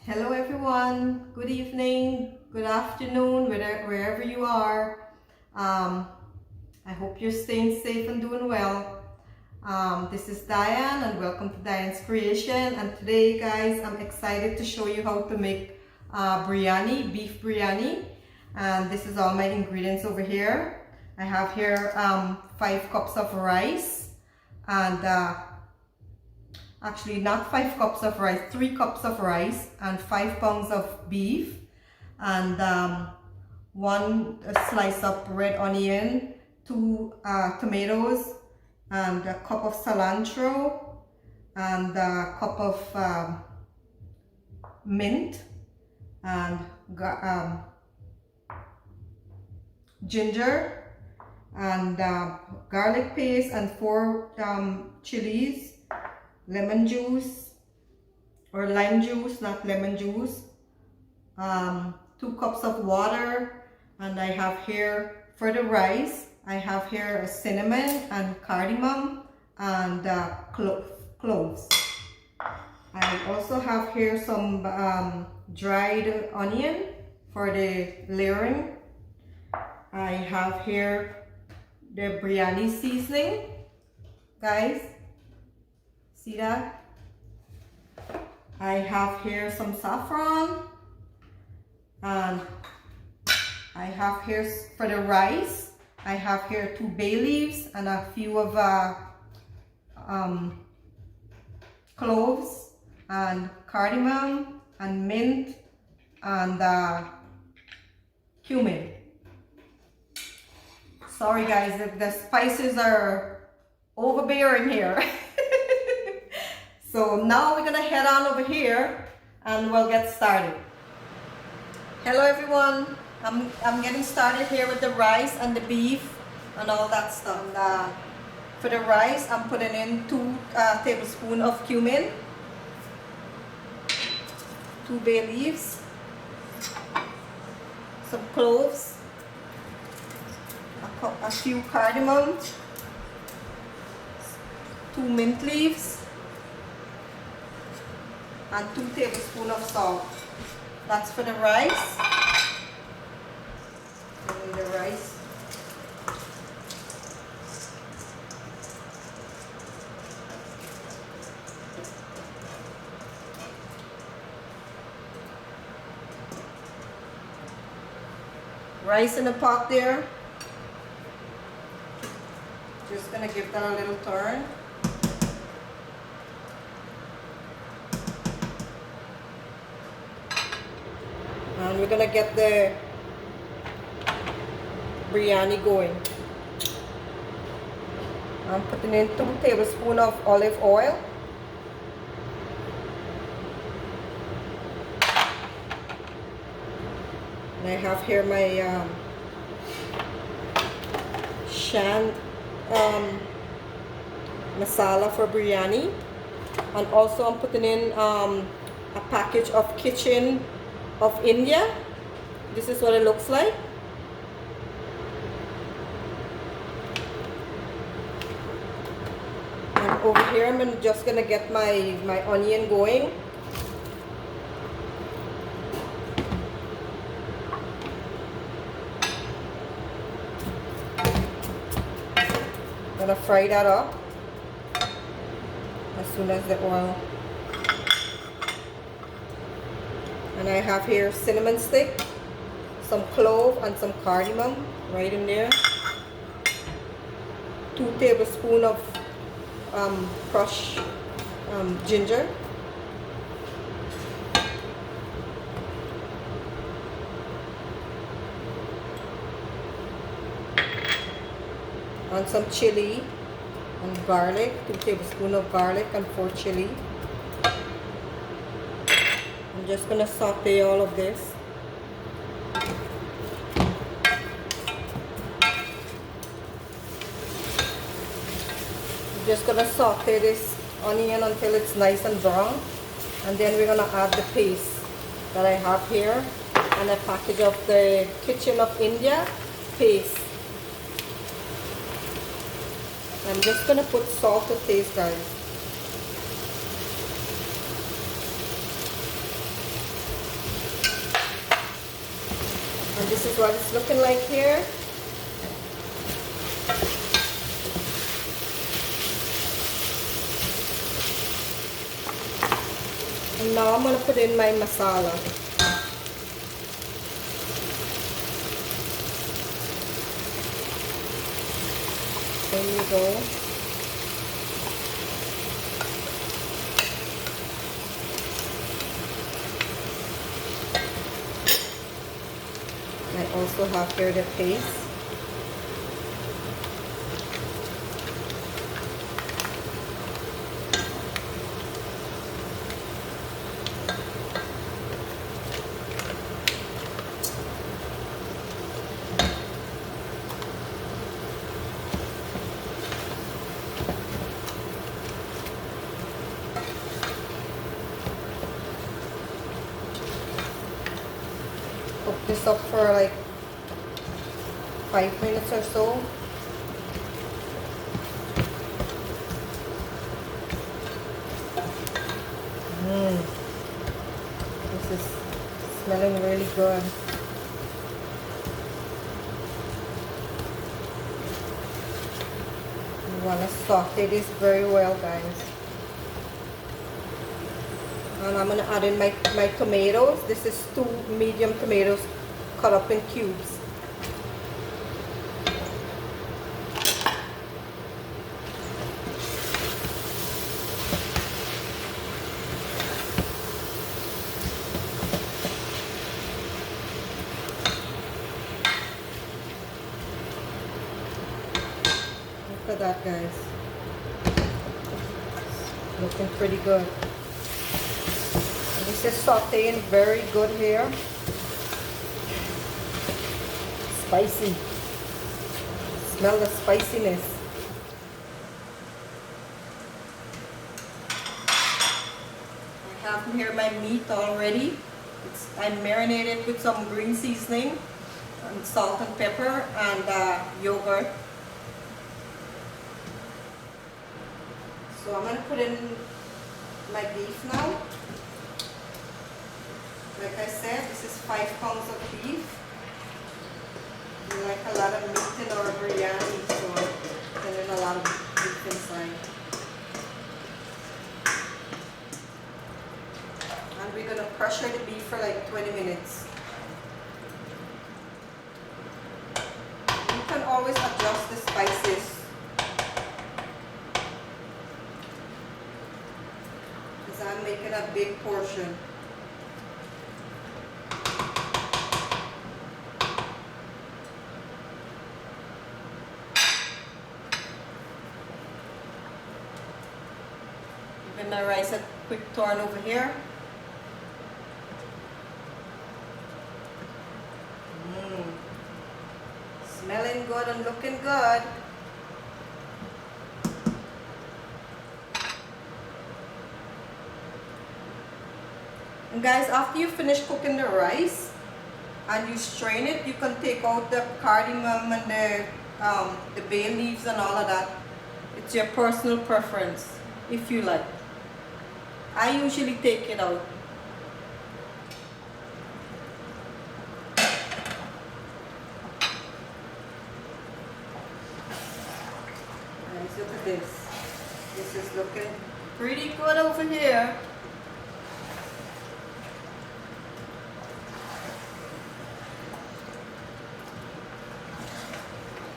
Hello everyone, good evening, good afternoon, wherever you are. I hope you're staying safe and doing well. This is Diane and welcome to Diane's Creation, and today guys I'm excited to show you how to make biryani, beef biryani, and this is all my ingredients over here. I have here 5 cups of rice and actually not 5 cups of rice, 3 cups of rice and 5 pounds of beef and 1 slice of red onion, 2 tomatoes and a cup of cilantro and a cup of mint and ginger and garlic paste and 4 chilies, lemon juice or lime juice, not lemon juice, 2 cups of water, and I have here for the rice, I have here a cinnamon and cardamom and cloves. I also have here some dried onion for the layering. I have here the biryani seasoning, guys. See that? I have here some saffron, and I have here for the rice, I have here 2 bay leaves and a few of cloves and cardamom and mint and cumin. Sorry guys if the spices are overbearing here. So now we're gonna head on over here and we'll get started. Hello everyone, I'm getting started here with the rice and the beef and all that stuff. And, for the rice, I'm putting in 2 tablespoons of cumin, 2 bay leaves, some cloves, a few cardamom, 2 mint leaves, and 2 tablespoons of salt. That's for the rice. And the rice. Rice in the pot there. Just gonna give that a little turn. And we're gonna get the biryani going. I'm putting in 2 tablespoons of olive oil. And I have here my shan masala for biryani. And also I'm putting in a package of Kitchen of India. This is what it looks like. And over here I'm just gonna get my onion going. Gonna fry that up as soon as the oil. And I have here cinnamon stick, some clove and some cardamom right in there. 2 tablespoons of crushed ginger. And some chili and garlic, 2 tablespoons of garlic and 4 chili. I'm just gonna saute all of this. I'm just gonna saute this onion until it's nice and brown, and then we're gonna add the paste that I have here and a package of the Kitchen of India paste. I'm just gonna put salt to taste, guys. this is what it's looking like here. And now I'm going to put in my masala. There you go. I also have here the paste. Cook this up for like 5 minutes or so. This is smelling really good. You want to saute this very well, guys. And I'm going to add in my tomatoes. This is 2 medium tomatoes cut up in cubes. Look at that, guys. Looking pretty good. This is sauteing very good here. Spicy. Smell the spiciness. I have here my meat already. I'm marinated with some green seasoning and salt and pepper and yogurt. So I'm going to put in my beef now. Like I said, this is 5 pounds of beef. We like a lot of meat in our biryani, so put in a lot of beef inside. And we're going to pressure the beef for like 20 minutes. You can always adjust the spices. Because I'm making a big portion. Give my rice a quick turn over here. Smelling good and looking good. And guys, after you finish cooking the rice and you strain it, you can take out the cardamom and the bay leaves and all of that. It's your personal preference, if you like. I usually take it out. Guys, look at this. This is looking pretty good over here.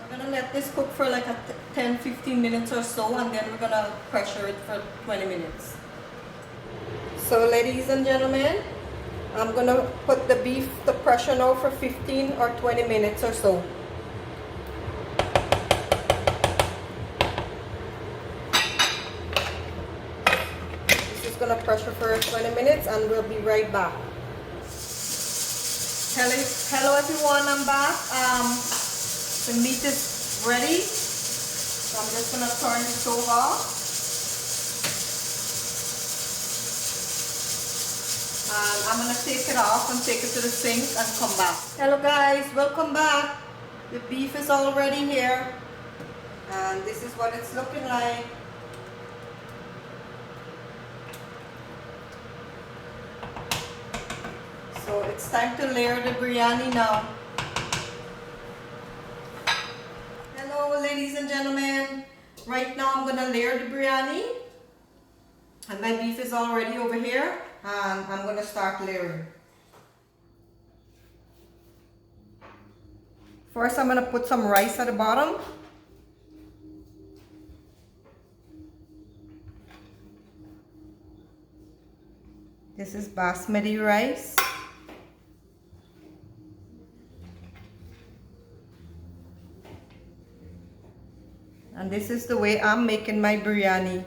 We're gonna let this cook for like 10-15 minutes or so, and then we're gonna pressure it for 20 minutes. So ladies and gentlemen, I'm gonna put the beef to pressure now for 15 or 20 minutes or so. This is gonna pressure for 20 minutes and we'll be right back. Hello everyone, I'm back. The meat is ready. So I'm just gonna turn the stove off. And I'm going to take it off and take it to the sink and come back. Hello guys, welcome back. The beef is already here. And this is what it's looking like. So it's time to layer the biryani now. ladies and gentlemen. Right now I'm gonna layer the biryani. And my beef is already over here. And I'm gonna start layering. First I'm gonna put some rice at the bottom. This is basmati rice. And this is the way I'm making my biryani.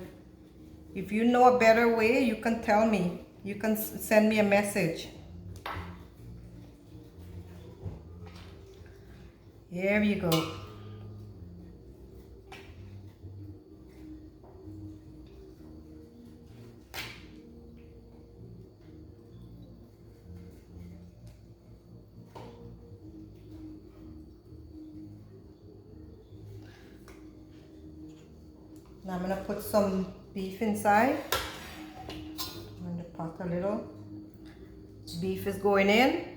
If you know a better way, you can tell me. You can send me a message. Here you go. Now I'm gonna put some beef inside. I'm gonna pot a little. Beef is going in.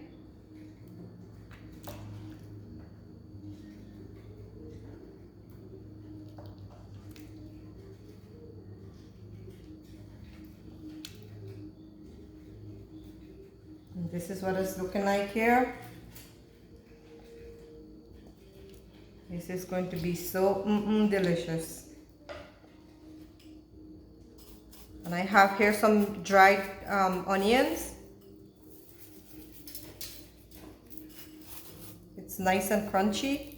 And this is what it's looking like here. This is going to be so delicious. And I have here some dried onions. It's nice and crunchy.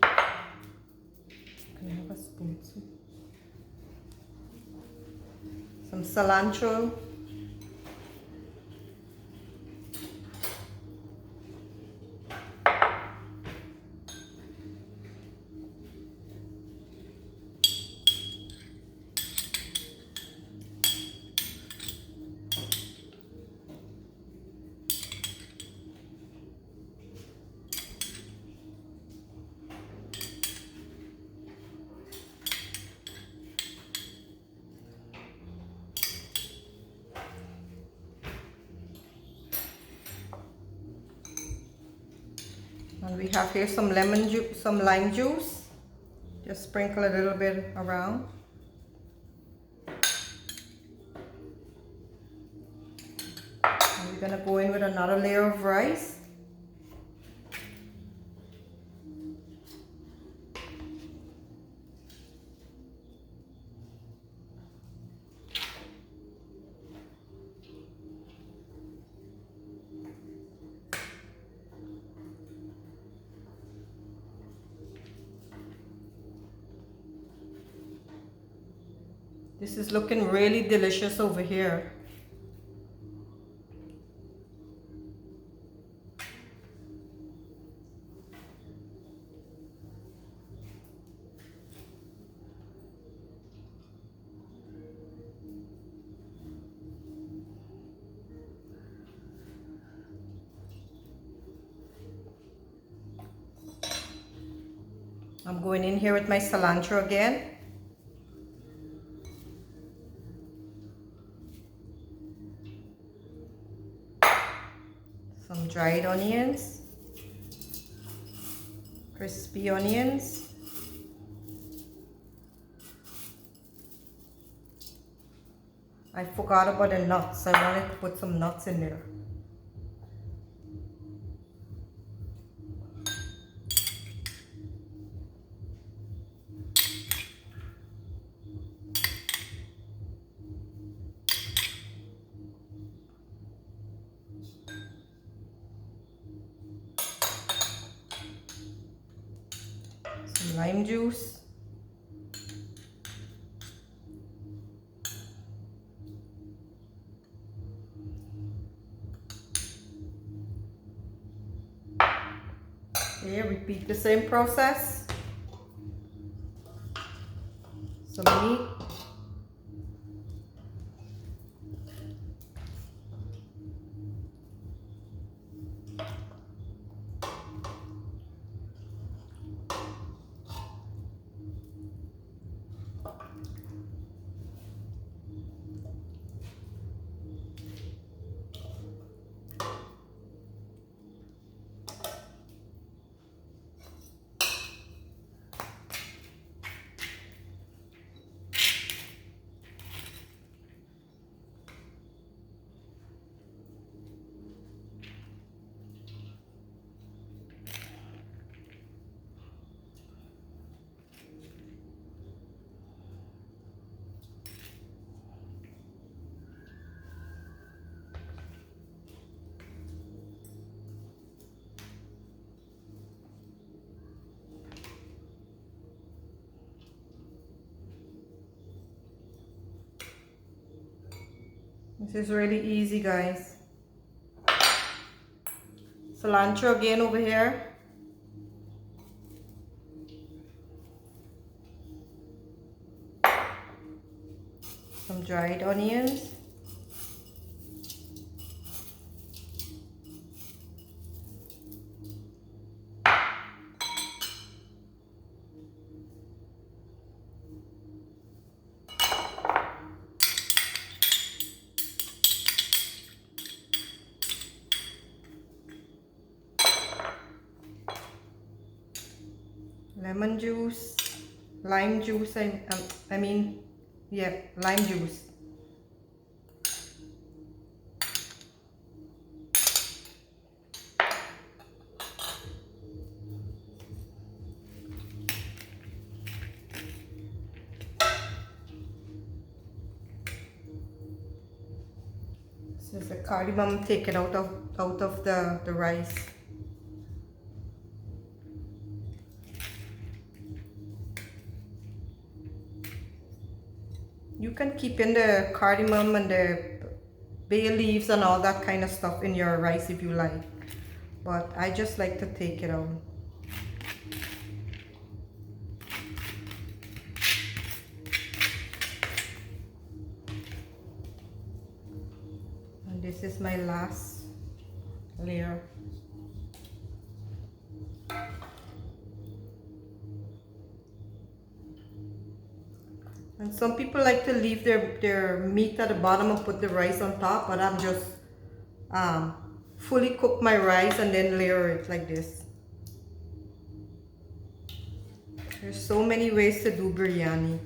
Can I have a spoon? Some cilantro. And we have here some lemon juice, some lime juice. Just sprinkle a little bit around. And we're gonna go in with another layer of rice. This is looking really delicious over here. I'm going in here with my cilantro again. Some dried onions, crispy onions, I forgot about the nuts. I wanted to put some nuts in there. Some lime juice. Okay, repeat the same process. Some meat. This is really easy, guys. Cilantro again over here. Some dried onions. Lemon juice, lime juice, I mean, yeah, lime juice. This is the cardamom taken out of the rice. You can keep in the cardamom and the bay leaves and all that kind of stuff in your rice if you like, but I just like to take it out. And this is my last layer. And some people like to leave their meat at the bottom and put the rice on top, but I'm just fully cook my rice and then layer it like this. There's so many ways to do biryani.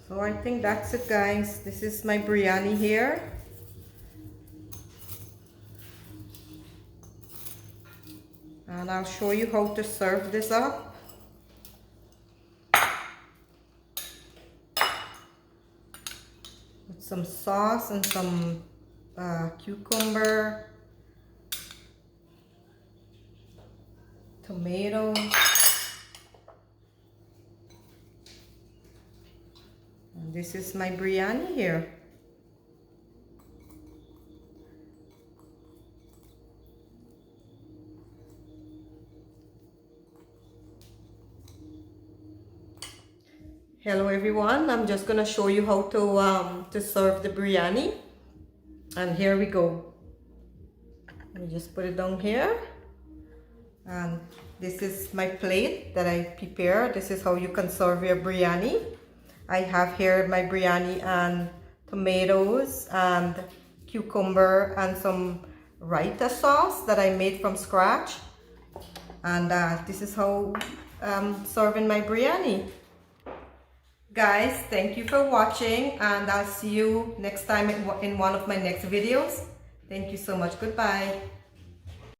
So I think that's it, guys. This is my biryani here. And I'll show you how to serve this up. With some sauce and some cucumber, tomato, and this is my biryani here. Hello everyone, I'm just gonna show you how to serve the biryani, and here we go. Let me just put it down here, and this is my plate that I prepared. This is how you can serve your biryani. I have here my biryani and tomatoes and cucumber and some raita sauce that I made from scratch, and this is how I'm serving my biryani. Guys, thank you for watching, and I'll see you next time in one of my next videos. Thank you so much. Goodbye.